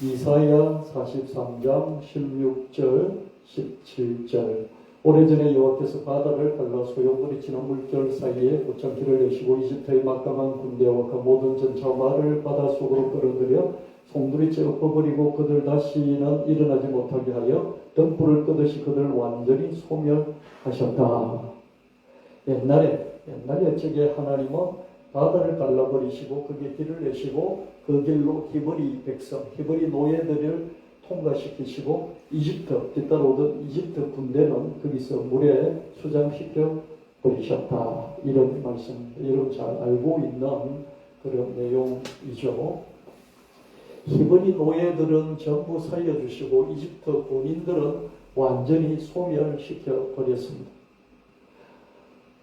이사야 43장 16절 17절. 오래전에 여호와께서 바다를 갈라 소용돌이 치는 물결 사이에 옷장길을 내시고 이집트의 막강한 군대와 그 모든 전차와 말을 바닷속으로 끌어들여 송두리째 엎어버리고 그들 다시는 일어나지 못하게 하여 등불을 끄듯이 그들을 완전히 소멸하셨다. 옛날에 저게 하나님은 바다를 갈라버리시고 그게 길을 내시고 그 길로 히브리 백성, 히브리 노예들을 통과시키시고 이집트, 뒤따라오던 이집트 군대는 거기서 물에 수장시켜 버리셨다. 이런 말씀, 여러분 잘 알고 있는 그런 내용이죠. 히브리 노예들은 전부 살려주시고 이집트 군인들은 완전히 소멸시켜 버렸습니다.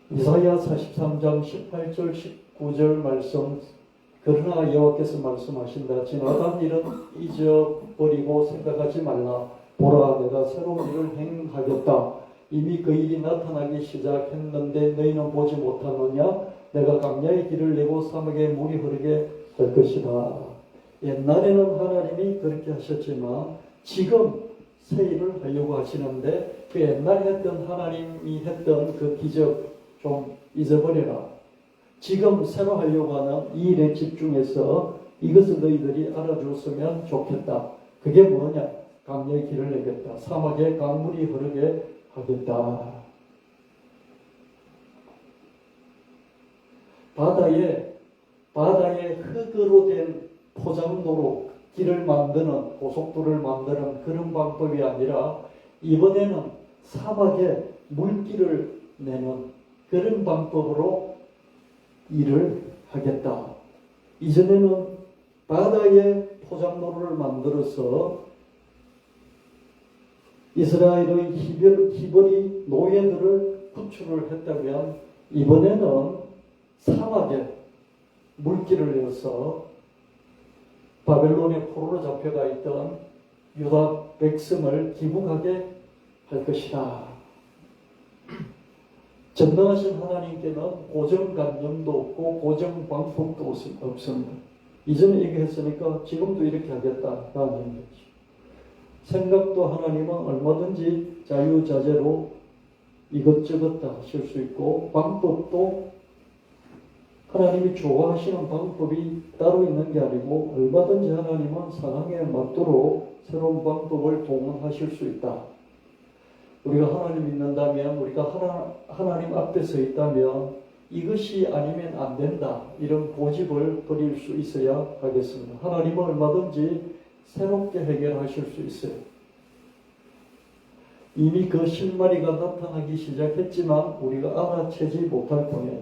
이사야 43장 18절 19절 말씀. 그러나 여호와께서 말씀하신다. 지나간 일은 잊어버리고 생각하지 말라. 보라, 내가 새로운 일을 행하겠다. 이미 그 일이 나타나기 시작했는데 너희는 보지 못하느냐? 내가 광야의 길을 내고 사막에 물이 흐르게 할 것이다. 옛날에는 하나님이 그렇게 하셨지만 지금 새 일을 하려고 하시는데 그 옛날에 했던 하나님이 했던 그 기적 좀 잊어버려라. 지금 새로 하려고 하는 이 일에 집중해서 이것을 너희들이 알아줬으면 좋겠다. 그게 뭐냐? 광야의 길을 내겠다. 사막에 강물이 흐르게 하겠다. 바다에 흙으로 된 포장도로 길을 만드는, 고속도로를 만드는 그런 방법이 아니라 이번에는 사막에 물길을 내는 그런 방법으로 일을 하겠다. 이전에는 바다에 포장도로를 만들어서 이스라엘의 히브리 노예들을 구출을 했다면 이번에는 사막에 물길을 내어서 바벨론의 포로로 잡혀가 있던 유다 백성을 귀국하게 할 것이다. 전능하신 하나님께는 고정관념도 없고 고정방법도 없습니다. 이전에 얘기했으니까 지금도 이렇게 하겠다라는 얘기죠. 생각도 하나님은 얼마든지 자유자재로 이것저것 다 하실 수 있고 방법도 하나님이 좋아하시는 방법이 따로 있는 게 아니고 얼마든지 하나님은 상황에 맞도록 새로운 방법을 동원하실 수 있다. 우리가 하나님 믿는다면, 우리가 하나님 앞에 서 있다면 이것이 아니면 안 된다. 이런 고집을 버릴 수 있어야 하겠습니다. 하나님은 얼마든지 새롭게 해결하실 수 있어요. 이미 그 실마리가 나타나기 시작했지만 우리가 알아채지 못할 뿐이에요.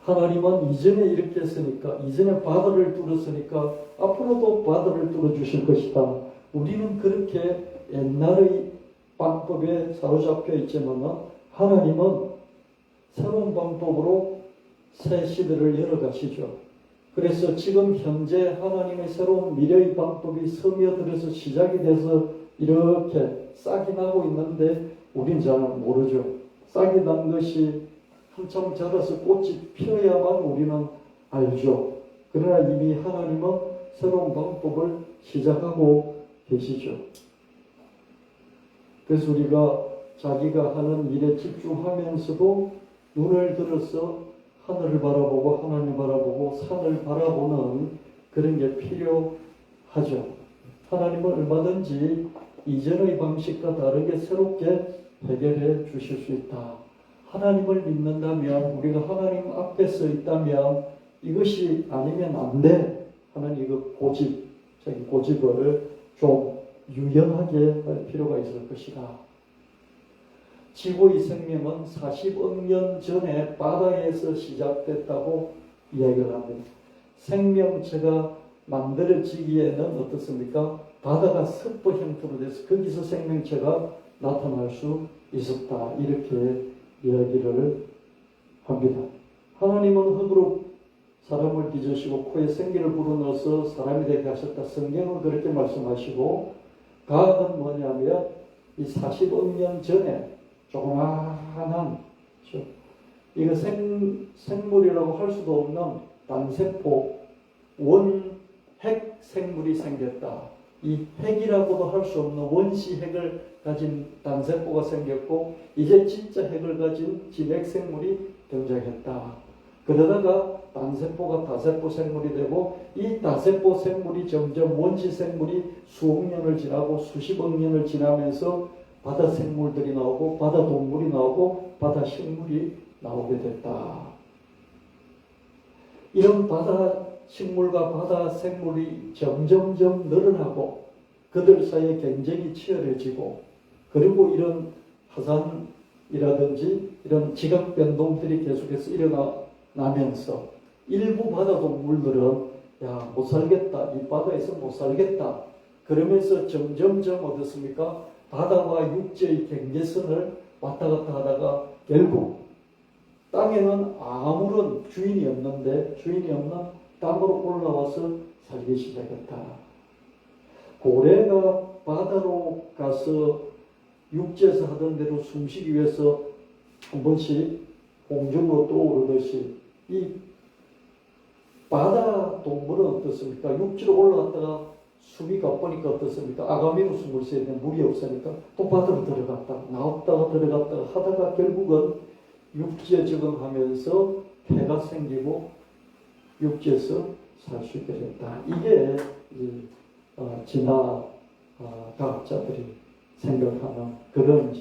하나님은 이전에 이렇게 했으니까, 이전에 바다를 뚫었으니까 앞으로도 바다를 뚫어주실 것이다. 우리는 그렇게 옛날의 방법에 사로잡혀 있지만 하나님은 새로운 방법으로 새 시대를 열어가시죠. 그래서 지금 현재 하나님의 새로운 미래의 방법이 스며들어서 시작이 돼서 이렇게 싹이 나고 있는데 우린 잘 모르죠. 싹이 난 것이 한참 자라서 꽃이 피어야만 우리는 알죠. 그러나 이미 하나님은 새로운 방법을 시작하고 계시죠. 그래서 우리가 자기가 하는 일에 집중하면서도 눈을 들어서 하늘을 바라보고 하나님을 바라보고 산을 바라보는 그런 게 필요하죠. 하나님은 얼마든지 이전의 방식과 다르게 새롭게 해결해 주실 수 있다. 하나님을 믿는다면, 우리가 하나님 앞에 서 있다면 이것이 아니면 안 돼 하는 이거 고집적인 고집을 좀 유연하게 할 필요가 있을 것이다. 지구의 생명은 40억 년 전에 바다에서 시작됐다고 이야기를 합니다. 생명체가 만들어지기에는 어떻습니까? 바다가 습보 형태로 돼서 거기서 생명체가 나타날 수 있었다. 이렇게 이야기를 합니다. 하나님은 흙으로 사람을 빚으시고 코에 생기를 불어넣어서 사람이 되게 하셨다. 성경은 그렇게 말씀하시고, 과학은 뭐냐면 이 40억 년 전에 조그마한 이거 생물이라고 할 수도 없는 단세포 원핵 생물이 생겼다. 이 핵이라고도 할 수 없는 원시 핵을 가진 단세포가 생겼고 이제 진짜 핵을 가진 진핵 생물이 등장했다. 그러다가 단세포가 다세포 생물이 되고 이 다세포 생물이 점점 원시 생물이 수억 년을 지나고 수십억 년을 지나면서 바다 생물들이 나오고 바다 동물이 나오고 바다 식물이 나오게 됐다. 이런 바다 식물과 바다 생물이 점점점 늘어나고 그들 사이에 경쟁이 치열해지고 그리고 이런 화산이라든지 이런 지각 변동들이 계속해서 일어나면서 일부 바다 동물들은 야, 못 살겠다. 이 바다에서 못 살겠다. 그러면서 점점점 어떻습니까? 바다와 육지의 경계선을 왔다 갔다 하다가 결국 땅에는 아무런 주인이 없는데 주인이 없는 땅으로 올라와서 살기 시작했다. 고래가 바다로 가서 육지에서 하던 대로 숨쉬기 위해서 한 번씩 공중으로 떠오르듯이 이 바다 동물은 어떻습니까? 육지로 올라갔다가 숨이 가쁘니까 어떻습니까? 아가미로 숨을 쉬어야 되는 물이 없으니까 또 바다로 들어갔다가 나왔다가 들어갔다가 하다가 결국은 육지에 적응하면서 폐가 생기고 육지에서 살 수 있게 됐다. 이게 진화 과학자들이 생각하는 그런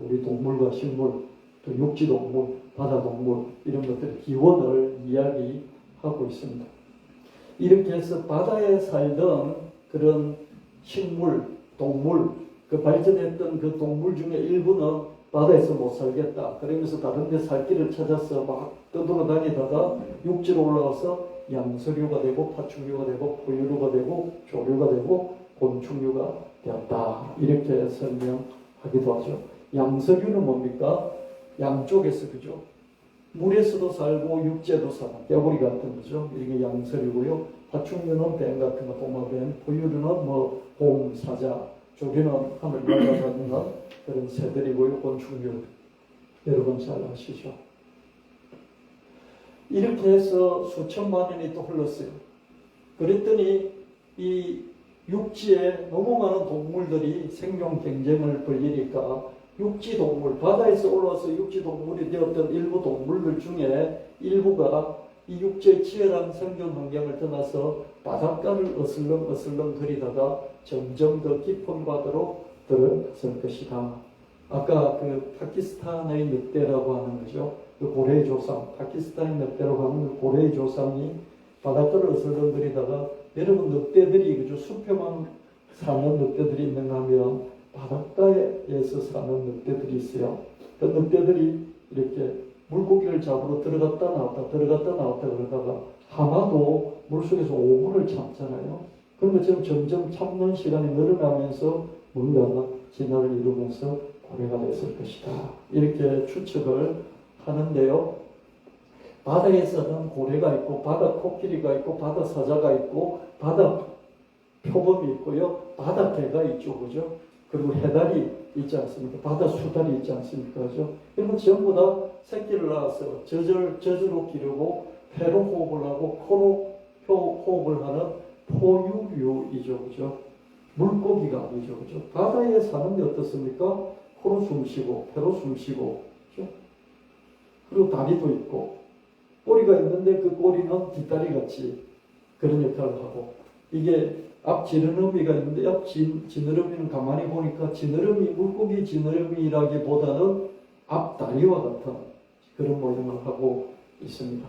우리 동물과 식물, 또 육지 동물, 바다 동물 이런 것들의 기원을 이야기하고 있습니다. 이렇게 해서 바다에 살던 그런 식물, 동물, 그 발전했던 그 동물 중에 일부는 바다에서 못 살겠다. 그러면서 다른 데 살 길을 찾아서 막 떠돌아다니다가 육지로 올라와서 양서류가 되고 파충류가 되고 포유류가 되고 조류가 되고 곤충류가 되었다. 이렇게 설명하기도 하죠. 양서류는 뭡니까? 양쪽에서 그죠? 물에서도 살고 육지에도 사는 떼구리 같은 거죠. 이게 양서류고요. 파충류는 뱀 같은 거, 도마뱀, 포유류는 뭐 곰, 사자, 조류는 하늘 날아다니는 그런 새들이고요. 곤충류 여러분 잘 아시죠? 이렇게 해서 수천만 년이 또 흘렀어요. 그랬더니 이 육지에 너무 많은 동물들이 생존 경쟁을 벌이니까 육지 동물, 바다에서 올라와서 육지 동물이 되었던 일부 동물들 중에 일부가 이 육지의 치열한 생존 환경을 떠나서 바닷가를 어슬렁 거리다가 점점 더 깊은 바다로 들어갔을 것이다. 아까 그 파키스탄의 늑대라고 하는 거죠. 그 고래의 조상, 파키스탄의 늑대라고 하는 그 고래의 조상이 바닷가를 어슬렁거리다가 여러분 늑대들이 그죠? 숲에만 사는 늑대들이 있는가 하면 바닷가에서 사는 늑대들이 있어요. 그 늑대들이 이렇게 물고기를 잡으러 들어갔다 나왔다 그러다가 하마도 물속에서 5분을 참잖아요. 그런 것처럼 점점 참는 시간이 늘어나면서 뭔가 진화를 이루면서 고래가 됐을 것이다. 이렇게 추측을 하는데요. 바다에서는 고래가 있고 바다 코끼리가 있고 바다 사자가 있고 바다 표범이 있고요. 바다 개가 있죠. 그죠? 그리고 해달이 있지 않습니까? 바다 수달이 있지 않습니까? 그죠? 이런 전부 다 새끼를 낳아서 젖으로 기르고 폐로 호흡을 하고 코로 호흡을 하는 포유류이죠. 그죠? 물고기가 아니죠. 그죠? 바다에 사는데 어떻습니까? 코로 숨쉬고 폐로 숨쉬고 그죠? 그리고 다리도 있고 꼬리가 있는데 그 꼬리는 뒷다리 같이 그런 역할을 하고 이게 앞 지느러미가 있는데 앞 지느러미는 가만히 보니까 물고기 지느러미라기보다는 앞 다리와 같은 그런 모양을 하고 있습니다.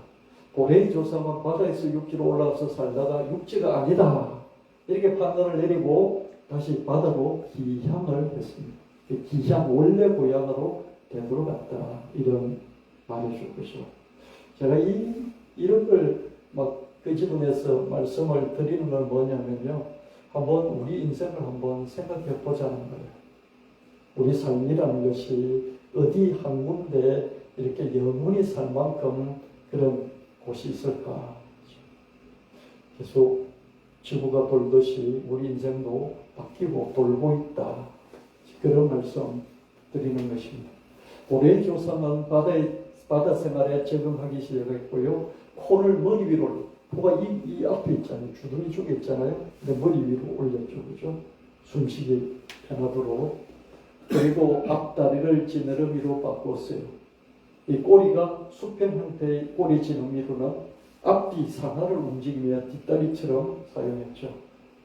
고래의 조상은 바다에서 육지로 올라와서 살다가 육지가 아니다 이렇게 판단을 내리고 다시 바다로 기향을 했습니다. 기향 원래 고향으로 되돌아갔다 이런 말해줄 것이죠. 제가 이런 걸 막 끄집어내서 말씀을 드리는 건 뭐냐면요. 한번 우리 인생을 한번 생각해 보자는 거예요. 우리 삶이라는 것이 어디 한 군데 이렇게 영원히 살 만큼 그런 곳이 있을까. 계속 지구가 돌듯이 우리 인생도 바뀌고 돌고 있다. 그런 말씀 드리는 것입니다. 고래의 조상은 바다 생활에 적응하기 시작했고요. 코를 머리 위로 코가 이 앞에 있잖아요. 주둥이 쪽에 있잖아요. 근데 머리 위로 올렸죠. 그죠? 숨쉬기 편하도록. 그리고 앞다리를 지느러미로 바꿨어요. 이 꼬리가 수평 형태의 꼬리 지느러미로는 앞뒤 상하를 움직이며 뒷다리처럼 사용했죠.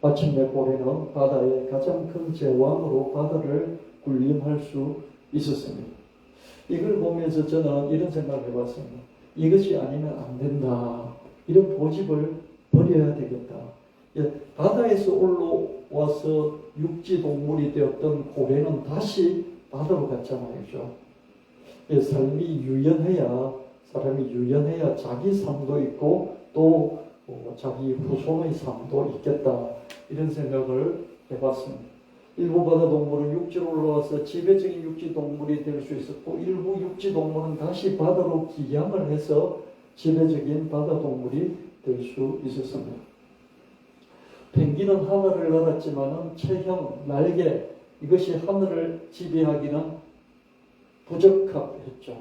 마침내 고래는 바다의 가장 큰 제왕으로 바다를 군림할 수 있었습니다. 이걸 보면서 저는 이런 생각을 해봤습니다. 이것이 아니면 안 된다. 이런 고집을 버려야 되겠다. 바다에서 올라와서 육지 동물이 되었던 고래는 다시 바다로 갔잖아요. 그죠? 삶이 유연해야, 사람이 유연해야 자기 삶도 있고 또 자기 후손의 삶도 있겠다. 이런 생각을 해봤습니다. 일부 바다 동물은 육지로 올라와서 지배적인 육지 동물이 될 수 있었고, 일부 육지 동물은 다시 바다로 기양을 해서 지배적인 바다 동물이 될 수 있었습니다. 펭귄은 하늘을 날았지만은 체형, 날개, 이것이 하늘을 지배하기는 부적합했죠.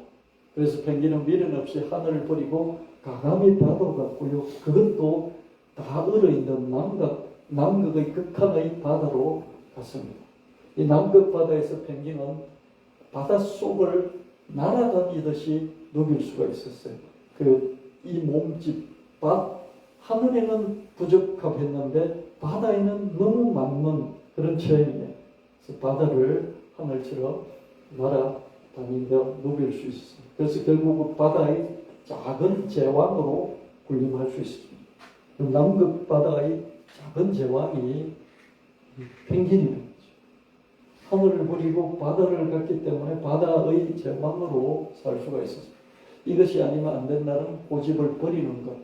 그래서 펭귄은 미련 없이 하늘을 버리고 과감히 바다로 갔고요. 그것도 다 얼어있는 남극의 극한의 바다로 갔습니다. 이 남극 바다에서 펭귄은 바닷속을 날아다니듯이 누빌 수가 있었어요. 이 몸집, 하늘에는 부적합했는데 바다에는 너무 맞는 그런 체형이에요. 그래서 바다를 하늘처럼 날아다니며 누빌 수 있었습니다. 그래서 결국 바다의 작은 제왕으로 군림할 수 있습니다. 남극 바다의 작은 제왕이 펭귄입니다. 하늘을 버리고 바다를 갔기 때문에 바다의 제왕으로 살 수가 있었습니다. 이것이 아니면 안 된다는 고집을 버리는 것,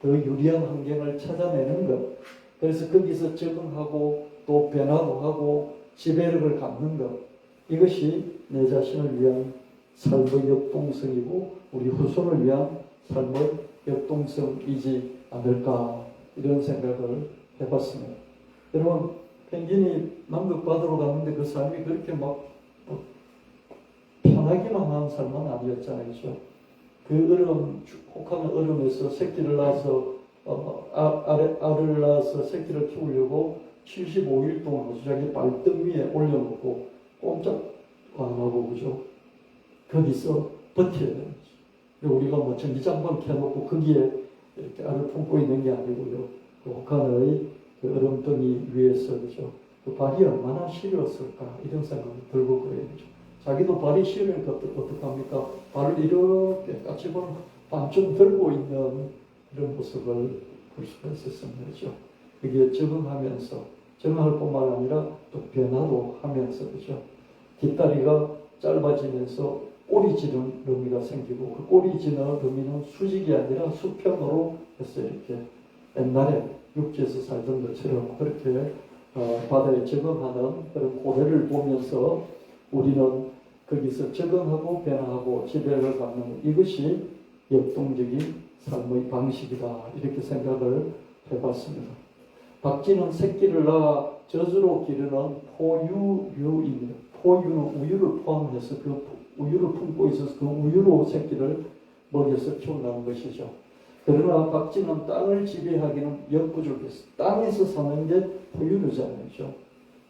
더 유리한 환경을 찾아내는 것, 그래서 거기서 적응하고 또 변화도 하고 지배력을 갖는 것, 이것이 내 자신을 위한 삶의 역동성이고 우리 후손을 위한 삶의 역동성이지 않을까, 이런 생각을 해봤습니다. 여러분, 펭귄이 남극 바다로 갔는데 그 삶이 그렇게 편하기만 한 삶은 아니었잖아요. 그렇죠? 그 혹한 얼음에서 새끼를 낳아서 알을 낳아서 새끼를 키우려고 75일 동안 자기 발등 위에 올려놓고 꼼짝 안 하고, 그죠? 거기서 버텨야 되는 거죠. 우리가 전기장판 켜놓고 거기에 이렇게 알을 품고 있는 게 아니고요. 그 혹한의 그 얼음덩이 위에서, 그죠? 그 발이 얼마나 시렸을까, 이런 생각이 들고 그래요. 그죠? 자기도 발이 시려니까 어떡합니까? 발을 이렇게 까치발 반쯤 들고 있는 그런 모습을 볼 수가 있었습니다. 그죠? 그게 적응할 뿐만 아니라 또 변화도 하면서, 그죠? 뒷다리가 짧아지면서 꼬리지는 러미가 생기고, 그 꼬리지는 러미는 수직이 아니라 수평으로 해서 이렇게 옛날에 육지에서 살던 것처럼 그렇게 바다에 적응하는 그런 고래를 보면서 우리는 거기서 적응하고 변화하고 지배를 받는 이것이 역동적인 삶의 방식이다, 이렇게 생각을 해봤습니다. 박쥐는 새끼를 낳아 젖으로 기르는 포유류입니다. 포유는 우유를 포함해서 그 우유를 품고 있어서 그 우유로 새끼를 먹여서 키운다는 것이죠. 그러나 박쥐는 땅을 지배하기는 역부족했어요. 땅에서 사는 게 포유류잖아요. 그렇죠?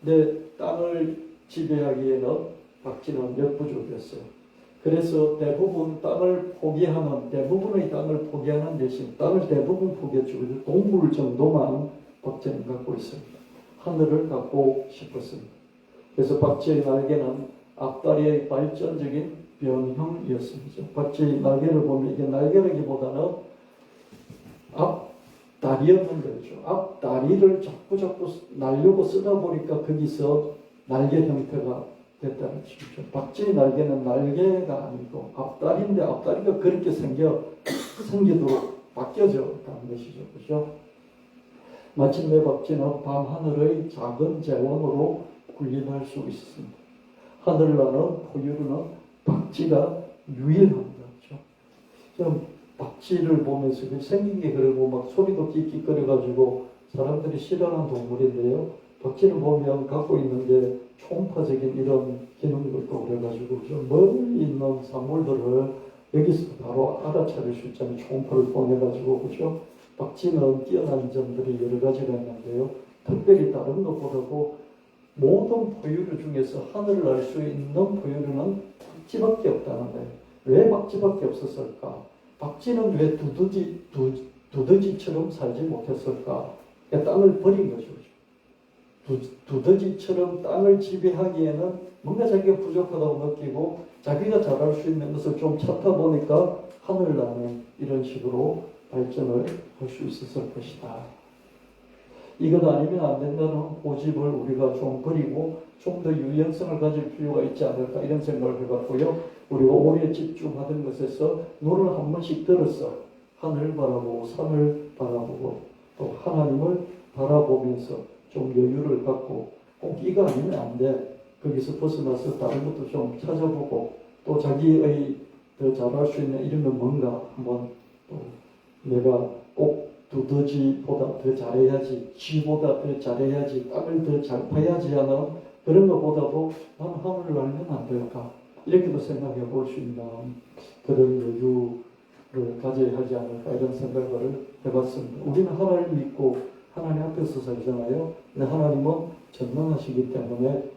근데 땅을 지배하기에는 박쥐는 역부족했어요. 그래서 대부분의 땅을 포기하는 대신 땅을 대부분 포기해주고 동물 정도만 박쥐는 갖고 있습니다. 하늘을 갖고 싶었습니다. 그래서 박쥐의 날개는 앞다리의 발전적인 변형이었습니다. 박쥐의 날개를 보면 이게 날개라기보다는 앞다리였는 거죠. 앞다리를 자꾸 날려고 쓰다 보니까 거기서 날개 형태가 됐다는 것이죠. 박쥐의 날개는 날개가 아니고 앞다리인데 앞다리가 그렇게 생기도록 바뀌어져 가는 것이죠. 그렇죠? 마침내 박쥐는 밤하늘의 작은 제왕으로 군림할 수 있습니다. 하늘을 나는 포유류는 박쥐가 유일합니다. 그렇죠? 좀 박쥐를 보면서 생긴 게 그러고 막 소리도 끽끽거려가지고 사람들이 싫어하는 동물인데요. 박쥐를 보면 갖고 있는 게 초음파적인 이런 기능도 있고 그래가지고 좀 멀리 있는 사물들을 여기서 바로 알아차릴 수 있잖아요. 초음파를 통해가지고, 그죠? 박쥐는 뛰어난 점들이 여러 가지가 있는데요. 특별히 다른 것보다도 모든 포유류 중에서 하늘을 날 수 있는 포유류는 박쥐밖에 없다는 거예요. 왜 박쥐밖에 없었을까? 박쥐는 왜 두더지처럼 살지 못했을까? 땅을 버린 거죠. 두더지처럼 땅을 지배하기에는 뭔가 자기가 부족하다고 느끼고 자기가 잘할 수 있는 것을 좀 찾다 보니까 하늘 나는 이런 식으로 발전을 할 수 있었을 것이다. 이것 아니면 안 된다는 고집을 우리가 좀 버리고 좀 더 유연성을 가질 필요가 있지 않을까 이런 생각을 해봤고요. 우리가 오래 집중하던 것에서 눈을 한 번씩 들었어. 하늘 바라보고 산을 바라보고 또 하나님을 바라보면서 좀 여유를 갖고 꼭 이거 아니면 안 돼. 거기서 벗어나서 다른 것도 좀 찾아보고 또 자기의 더 잘할 수 있는 이런 건 뭔가 한번 또 내가 꼭 두더지보다 더 잘해야지, 쥐보다 더 잘해야지, 땅을 더 잘 파야지 하는 그런 것보다도 나는 하늘을 알면 안 될까? 이렇게도 생각해 볼 수 있는 그런 여유를 가져야 하지 않을까 이런 생각을 해봤습니다. 우리는 하나님을 믿고 하나님 앞에서 살잖아요. 근데 하나님은 전능하시기 때문에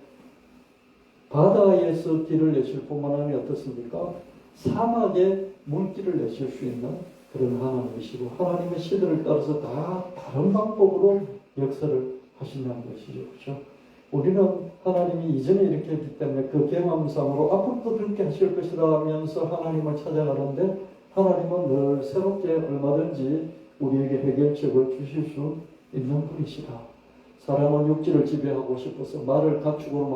바다에서 길을 내실 뿐만 아니라 어떻습니까? 사막에 물길을 내실 수 있는 그런 하나님이시고 하나님의 시대를 따라서 다 다른 방법으로 역사를 하신다는 것이죠. 그렇죠? 우리는 하나님이 이전에 이렇게 했기 때문에 그 경험상으로 앞으로도 그렇게 하실 것이라 하면서 하나님을 찾아가는데 하나님은 늘 새롭게 얼마든지 우리에게 해결책을 주실 수 있는 분이시다. 사람은 육지를 지배하고 싶어서 말을 가축으로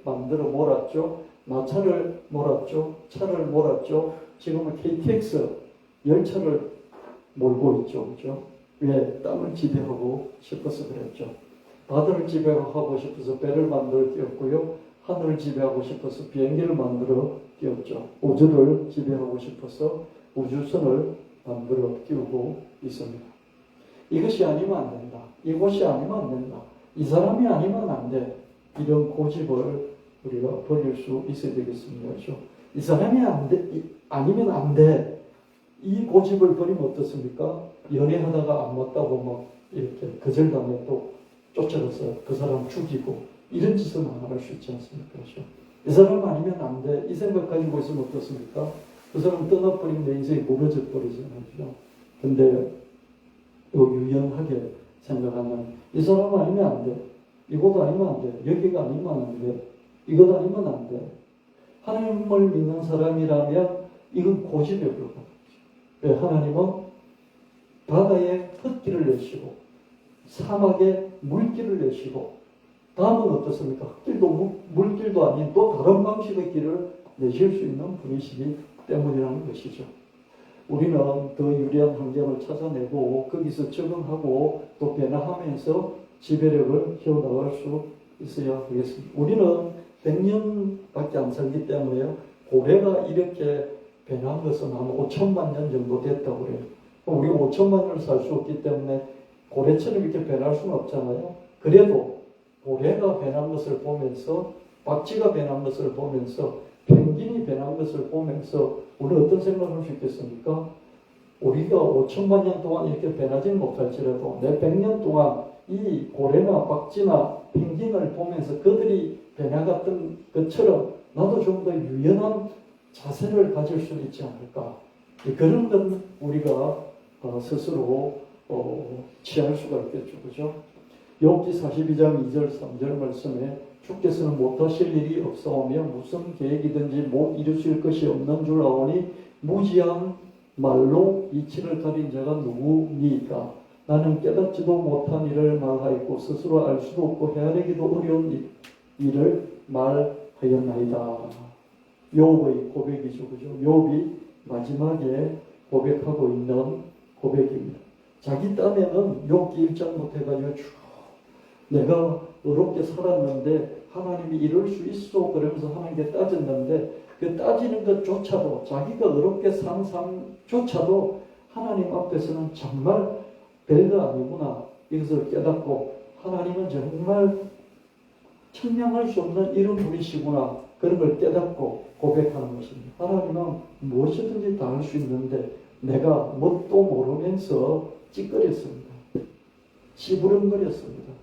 만들어 몰았죠. 마차를 몰았죠. 차를 몰았죠. 지금은 KTX 열차를 몰고 있죠. 그렇죠? 왜? 땅을 지배하고 싶어서 그랬죠. 바다를 지배하고 싶어서 배를 만들어 띄웠고요. 하늘을 지배하고 싶어서 비행기를 만들어 띄웠죠. 우주를 지배하고 싶어서 우주선을 만들어 띄우고 있습니다. 이것이 아니면 안 된다. 이곳이 아니면 안 된다. 이 사람이 아니면 안 돼. 이런 고집을 우리가 버릴 수 있어야 되겠습니다. 그렇죠? 이 사람이 아니면 안 돼. 이 고집을 버리면 어떻습니까? 연애하다가 안 맞다고 막 이렇게 거절당해 또 쫓아가서 그 사람 죽이고 이런 짓은 안 할 수 있지 않습니까? 그렇죠? 이 사람 아니면 안 돼. 이 생각 가지고 있으면 어떻습니까? 그 사람 떠나버리면 내 인생이 무너져 버리잖아요. 근데 유연하게 생각하면 이 사람 아니면 안 돼. 이곳 아니면 안 돼. 여기가 아니면 안 돼. 이것 아니면 안 돼. 하나님을 믿는 사람이라면 이건 고집에 불과하다. 왜? 하나님은 바다에 흙길을 내시고 사막에 물길을 내시고 다음은 어떻습니까? 흙길도 물길도 아닌 또 다른 방식의 길을 내실 수 있는 분이시기 때문이라는 것이죠. 우리는 더 유리한 환경을 찾아내고 거기서 적응하고 또 변화하면서 지배력을 키워나갈 수 있어야 하겠습니다. 우리는 100년밖에 안 살기 때문에 고래가 이렇게 변한 것은 한 5천만 년 정도 됐다고 그래요. 우리가 5천만 년을 살 수 없기 때문에 고래처럼 이렇게 변할 수는 없잖아요. 그래도 고래가 변한 것을 보면서 박쥐가 변한 것을 보면서 펭귄이 변한 것을 보면서 우리는 어떤 생각을 할 수 있겠습니까? 우리가 5천만 년 동안 이렇게 변하지는 못할지라도 내 100년 동안 이 고래나 박쥐나 펭귄을 보면서 그들이 변화갔던 것처럼 나도 좀 더 유연한 자세를 가질 수 있지 않을까. 그런 건 우리가 스스로 취할 수가 있겠죠. 그죠? 욥기 42장 2절 3절 말씀에 주께서는 못하실 일이 없사오며 무슨 계획이든지 못 이루실 것이 없는 줄 아오니 무지한 말로 이치를 가린 자가 누구니까. 나는 깨닫지도 못한 일을 말하였고 스스로 알 수도 없고 헤아리기도 어려운 일을 말하였나이다. 욥의 고백이죠. 그죠? 욥이 마지막에 고백하고 있는 고백입니다. 자기 딴에는 욥기 1장부터 해가지고 쭉 내가 의롭게 살았는데 하나님이 이럴 수 있어 그러면서 하나님께 따졌는데 그 따지는 것조차도 자기가 의롭게 산 삶조차도 하나님 앞에서는 정말 별거 아니구나 이것을 깨닫고 하나님은 정말 청량할 수 없는 이런 분이시구나 그런 걸 깨닫고 고백하는 것입니다. 하나님은 무엇이든지 다 할 수 있는데 내가 뭣도 모르면서 찌꺼렸습니다. 시부름거렸습니다.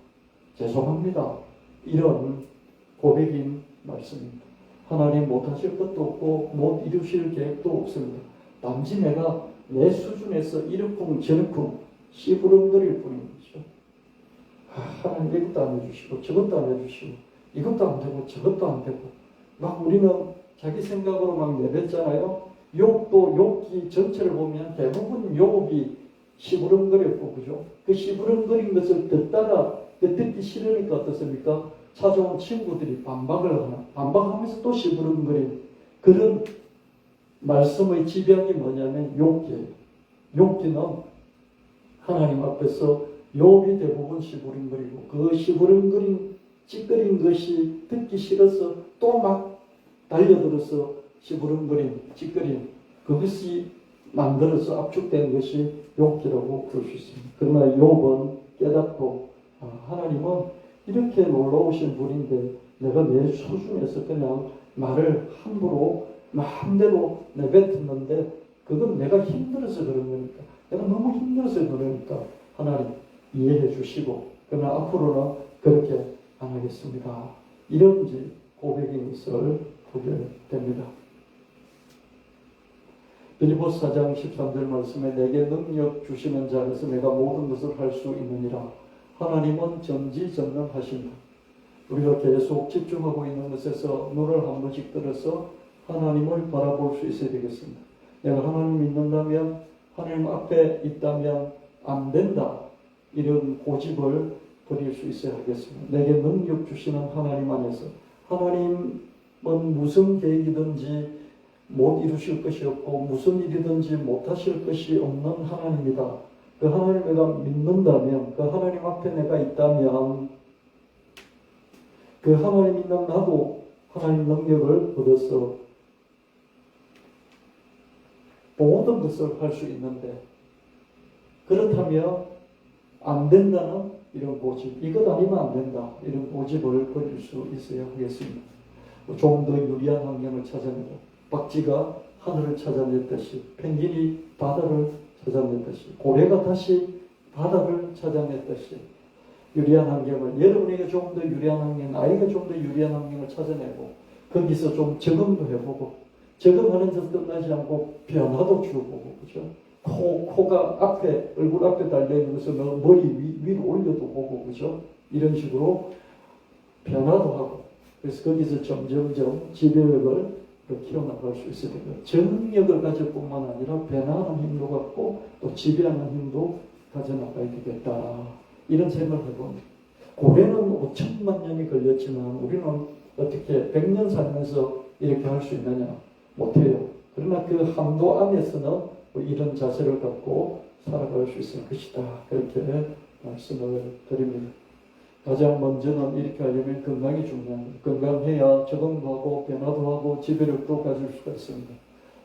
죄송합니다. 이런 고백인 말씀입니다. 하나님 못하실 것도 없고 못 이루실 계획도 없습니다. 단지 내가 내 수준에서 이러쿵 저러쿵 시부름거릴 뿐인 거죠. 하나님 이것도 안 해주시고 저것도 안 해주시고 이것도 안 되고 저것도 안 되고 막 우리는 자기 생각으로 막 내뱉잖아요. 욥도 욥기 전체를 보면 대부분 욥이 시부름거렸고 그죠? 그 시부름거린 것을 듣다가 듣기 싫으니까 어떻습니까? 찾아온 친구들이 반박을 하나 반박하면서 또 시부름거린 그런 말씀의 지병이 뭐냐면 욥기예요. 욥기는 하나님 앞에서 욥이 대부분 시부름거리고 그 시부름거린 찌꺼린 것이 듣기 싫어서 또 막 달려들어서 시부름거린 찌꺼린 그것이 만들어서 압축된 것이 욥기라고 볼 수 있습니다. 그러나 욥은 깨닫고 하나님은 이렇게 놀라우신 분인데 내가 내 수준에서 그냥 말을 함부로 마음대로 내뱉었는데 그건 내가 힘들어서 그런 거니까 내가 너무 힘들어서 그러니까 하나님 이해해 주시고 그러나 앞으로는 그렇게 안 하겠습니다. 이런 고백인 것을 보게 됩니다. 빌립보서 4장 13절 말씀에 내게 능력 주시는 자에서 내가 모든 것을 할 수 있느니라. 하나님은 전지전능하신다. 우리가 계속 집중하고 있는 것에서 눈을 한 번씩 들어서 하나님을 바라볼 수 있어야 되겠습니다. 내가 하나님 믿는다면 하나님 앞에 있다면 안 된다. 이런 고집을 버릴 수 있어야 하겠습니다. 내게 능력 주시는 하나님 안에서 하나님은 무슨 계획이든지 못 이루실 것이 없고 무슨 일이든지 못하실 것이 없는 하나님이다. 그 하나님 내가 믿는다면 그 하나님 앞에 내가 있다면 그 하나님 있는 나도 하나님 능력을 얻어서 모든 것을 할 수 있는데 그렇다면 안 된다는 이런 고집 이것 아니면 안 된다 이런 고집을 버릴 수 있어야 하겠습니다. 좀 더 유리한 환경을 찾아내고 박쥐가 하늘을 찾아냈듯이 펭귄이 바다를 찾아냈듯이 고래가 다시 바다를 찾아냈듯이 유리한 환경을 여러분에게 조금 더 유리한 환경 아이가 좀 더 유리한 환경을 찾아내고 거기서 좀 적응도 해보고 적응하는 데서 끝나지 않고 변화도 주고보고 그죠? 코가 앞에 얼굴 앞에 달려있는 것을 머리 위로 올려도 보고 그죠? 이런 식으로 변화도 하고 그래서 거기서 점점점 지배력을 키워나갈 수 있어야 되고요. 전능력을 가질 뿐만 아니라 변화하는 힘도 갖고 또 지배하는 힘도 가져나가야 되겠다. 이런 생각을 해봅니다. 고래는 5천만 년이 걸렸지만 우리는 어떻게 100년 살면서 이렇게 할 수 있느냐? 못해요. 그러나 그 한도 안에서는 이런 자세를 갖고 살아갈 수 있을 것이다. 그렇게 말씀을 드립니다. 가장 먼저는 이렇게 하려면 건강이 중요합니다. 건강해야 적응도 하고 변화도 하고 지배력도 가질 수가 있습니다.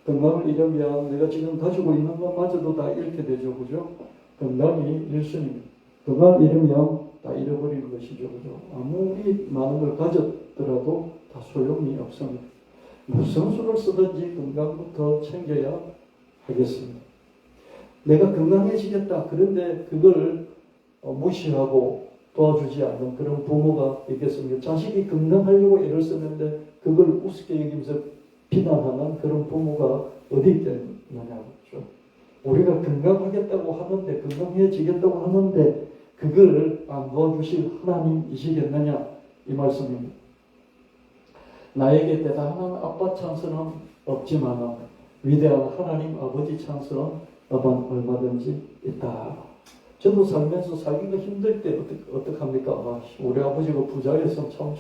건강을 잃으면 내가 지금 가지고 있는 것마저도 다 잃게 되죠. 그죠? 건강이 1순위입니다. 건강 잃으면 다 잃어버리는 것이죠. 그죠? 아무리 많은 걸 가졌더라도 다 소용이 없습니다. 무슨 수를 쓰든지 건강부터 챙겨야 하겠습니다. 내가 건강해지겠다. 그런데 그걸 무시하고 도와주지 않는 그런 부모가 있겠습니다. 자식이 건강하려고 애를 썼는데 그걸 우습게 여기면서 비난하는 그런 부모가 어디 있겠느냐고. 그렇죠? 우리가 건강하겠다고 하는데 건강해지겠다고 하는데 그걸 안 도와주실 하나님이시겠느냐 이 말씀입니다. 나에게 대단한 아빠 찬스는 없지만 위대한 하나님 아버지 찬스는 얼마든지 있다. 저도 살면서 살기가 힘들 때 어떡합니까? 우리 아버지가 부자였으면 참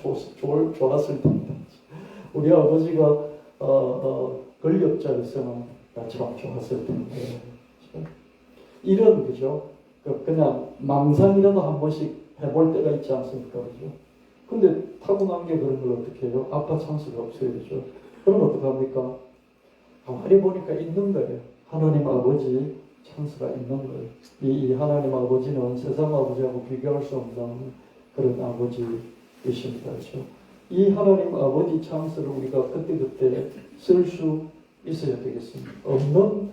좋았을 텐데 우리 아버지가 권력자였으면 참 좋았을 텐데 이런 그죠? 그냥 망상이라도 한 번씩 해볼 때가 있지 않습니까? 그죠? 근데 타고난 게 그런 걸 어떻게 해요? 아빠 찬스가 없어야 되죠. 그럼 어떡합니까? 가만히 보니까 있는 거예요. 하나님 아버지 찬스가 있는 거예요. 이 하나님 아버지는 세상 아버지하고 비교할 수 없는 그런 아버지이십니다. 그렇죠? 이 하나님 아버지 찬스를 우리가 그때그때 쓸 수 있어야 되겠습니다. 없는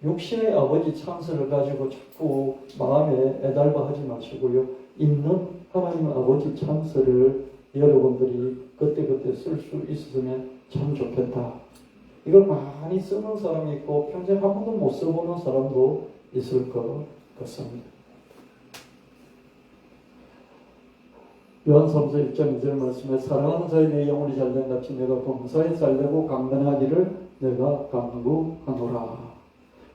육신의 아버지 찬스를 가지고 자꾸 마음에 애달바 하지 마시고요. 있는 하나님 아버지 찬스를 여러분들이 그때그때 쓸 수 있으면 참 좋겠다. 이걸 많이 쓰는 사람이 있고 평생 한 번도 못 써보는 사람도 있을 것 같습니다. 요한 3서 1장 2절 말씀에 사랑하는 자의 내 영혼이 잘된 같이 내가 범사에 잘되고 강건하기를 내가 간구하노라.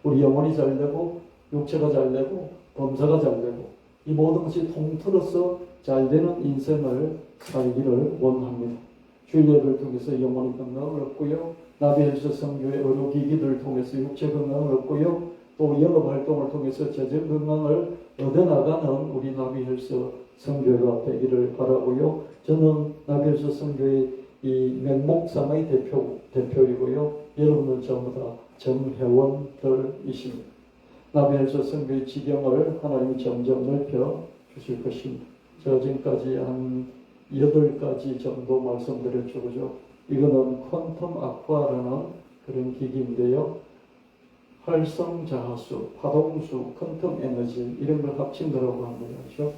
우리 영혼이 잘되고 육체가 잘되고 범사가 잘되고 이 모든 것이 통틀어서 잘되는 인생을 살기를 원합니다. 주일 예배를 통해서 영혼의 건강을 얻고요. 나비헬스 선교의 의료기기들을 통해서 육체 건강을 얻고요. 또 영업활동을 통해서 재정 건강을 얻어나가는 우리 나비헬스 선교회가 되기를 바라고요. 저는 나비헬스 선교의 이 맹목상의 대표이고요. 여러분은 전부 다 정회원들이십니다. 나비헬스 선교의 지경을 하나님이 점점 넓혀 주실 것입니다. 제가 지금까지 한 8가지 정도 말씀드렸죠. 그죠? 이거는 퀀텀 아쿠아라는 그런 기기인데요. 활성자하수, 파동수, 퀀텀 에너지 이런 걸 합친 거라고 합니다. 그렇죠?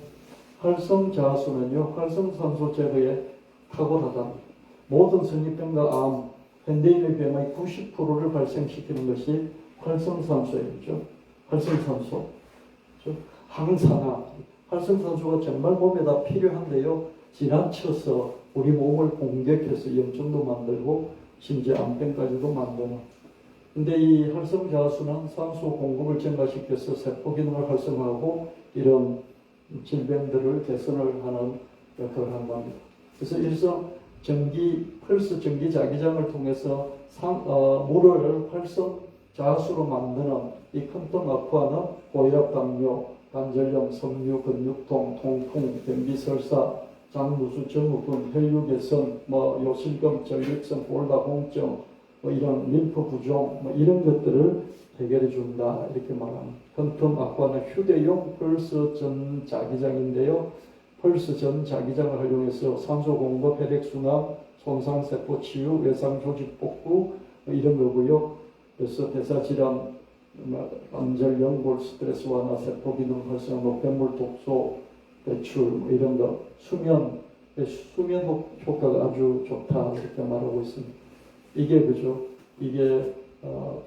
활성자하수는요. 활성산소 제거에 탁월하답니다. 모든 성인병과 암, 현대인의 병의 90%를 발생시키는 것이 활성산소예요. 그렇죠? 활성산소. 그렇죠? 항산화. 활성산소가 정말 몸에다 필요한데요. 지나쳐서 우리 몸을 공격해서 염증도 만들고 심지어 암병까지도 만드는. 근데 이 활성자수는 산소 공급을 증가시켜서 세포 기능을 활성화하고 이런 질병들을 개선을 하는 역할을 한답니다. 그래서 일선 펄스 전기 자기장을 통해서 물을 활성자수로 만드는 이 퀀텀 아쿠아는 고혈압, 당뇨, 관절염, 섬유, 근육통, 통풍, 변비설사, 장누수, 증후군, 혈류 개선, 요실금, 전립선, 골다공증, 이런 림프 부종, 이런 것들을 해결해 준다 이렇게 말합니다. 퀀텀 아쿠아는 휴대용 펄스 전 자기장인데요. 펄스 전 자기장을 활용해서 산소 공급, 혈액순환, 손상세포 치유, 외상 조직 복구 이런 거고요. 그래서 대사질환, 관절염, 골 스트레스 완화, 세포 기능 활성, 노폐물 독소 배출 이런 거, 수면 효과가 아주 좋다 이렇게 말하고 있습니다. 이게 그죠? 이게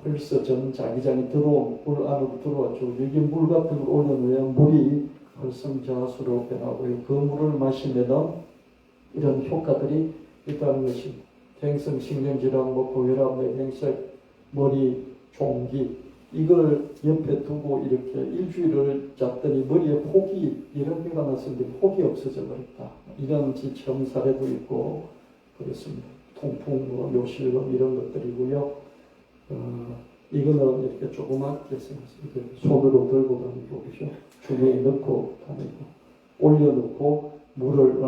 펄스 전 자기장이 물 안으로 들어왔죠. 여기 물 같은 걸 올려놓으면 물이 활성자수로 변하고요. 그 물을 마시면 이런 효과들이 있다는 것입니다. 퇴행성 신경질환, 고혈압, 뇌경색, 머리 종기 이걸 옆에 두고 이렇게 일주일을 잤더니 머리에 혹이 이런 게가 났는데 혹이 없어져 버렸다. 이런 지처음 사례도 있고 그렇습니다. 통풍, 요실금 이런 것들이고요. 이거는 이렇게 조그맣게 이렇게 손으로 들고 다니고 그죠? 주머니에 넣고 다니고 올려놓고 물을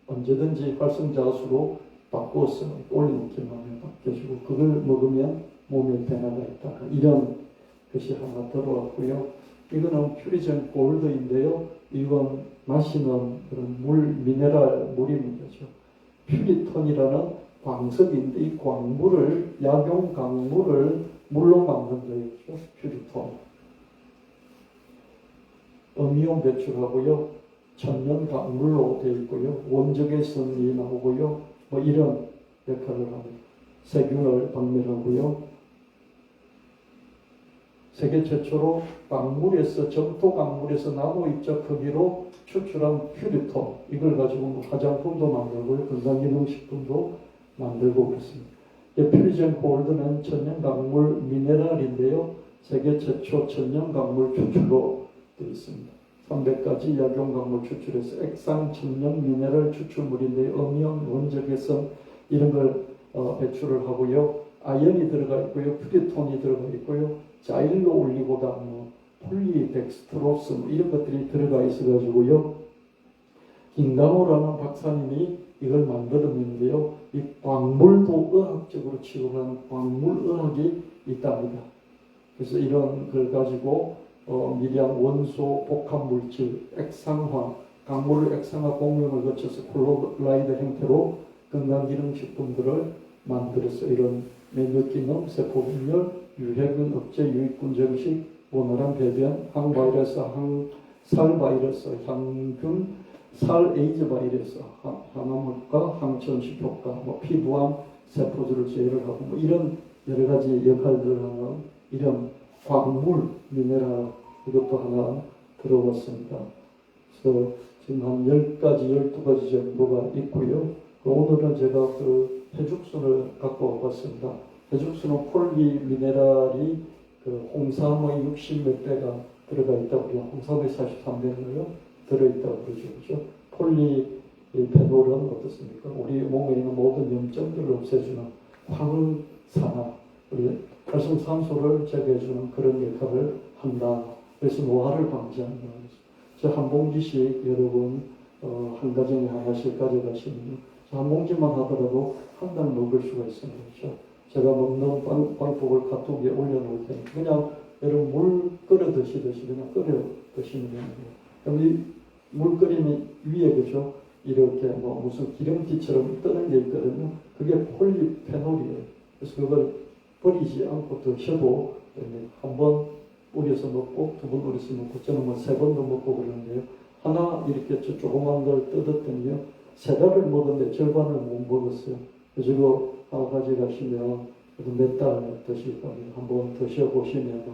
언제든지 활성자수로 바꿔서 올려놓기만 하면 바뀌어지고 그걸 먹으면 몸에 변화가 있다. 이런 것이 하나 들어왔고요. 이거는 퓨리젠 골드인데요. 이건 마시는 그런 미네랄 물입니다. 퓨리톤이라는 광석인데 이 광물을 약용 강물을 물로 만든 거예요. 퓨리톤. 음이온 배출하고요. 천연 강물로 되어 있고요. 원적외선이 나오고요. 이런 역할을 합니다. 세균을 박멸하고요. 세계 최초로 정토 광물에서 나노 입자 크기로 추출한 퓨리톤 이걸 가지고 화장품도 만들고요. 건강기능식품도 만들고 그렇습니다. 퓨리젠 골드는 천연강물 미네랄인데요. 세계 최초 천연강물 추출로 되어 있습니다. 300가지 약용강물 추출해서 액상 천연 미네랄 추출물인데 음이온, 원적외선 이런 걸 배출을 하고요. 아연이 들어가 있고요. 퓨리톤이 들어가 있고요. 자일로 올리고당, 폴리덱스트로스 이런 것들이 들어가 있어가지고요. 김강호라는 박사님이 이걸 만들었는데요. 이 광물도 의학적으로 취급하는 광물의학이 있답니다. 그래서 이런 걸 가지고 미량, 원소, 복합물질, 액상화, 강물을 액상화 공명을 거쳐서 콜로라이드 형태로 건강기능식품들을 만들어서 이런 면역기능, 세포분열, 유해균 억제 유익균 정식, 원활한 배변, 항바이러스, 항살 바이러스, 향균, 살 에이즈 바이러스, 항암효과, 항천식 효과, 뭐 피부암 세포들을 제어를 하고 뭐 이런 여러 가지 역할들을 하는 이런 광물 미네랄 이것도 하나 들어왔습니다. 그래서 지금 한 10가지, 12가지 정도가 있고요. 오늘은 제가 그 해죽순을 갖고 와봤습니다. 해죽순은 폴리 미네랄이 그 홍삼의 60몇 배가 들어가 있다고 그래요. 홍삼의 43배가요 들어있다고 그러죠. 그죠? 폴리페놀은 어떻습니까? 우리 몸에 있는 모든 염증들을 없애주는 황산화, 우리 활성산소를 제거해주는 그런 역할을 한다. 그래서 노화를 방지한다. 한 봉지씩 여러분 한 가정에 하나씩 가져가시면 한 봉지만 하더라도 한 달 먹을 수가 있습니다. 그렇죠? 제가 먹는 방법을 카톡에 올려놓을 테니까 그냥 여러분 물 끓여 드시듯이 그냥 끓여 드시면 됩니다. 그럼 이 물 끓이면 위에 그죠? 이렇게 뭐 무슨 기름기처럼 뜨는 게 있거든요. 그게 폴리페놀이에요. 그래서 그걸 버리지 않고 드셔도 한 번 우려서 먹고 두 번 우려서 먹고 저는 뭐 세 번도 먹고 그러는데요. 하나 이렇게 조그만 걸 뜯었더니요. 세 달을 먹었는데 절반을 못 먹었어요. 그래서 이거 하나 가져가시면 몇 달 드실 겁니다. 한번 드셔보시면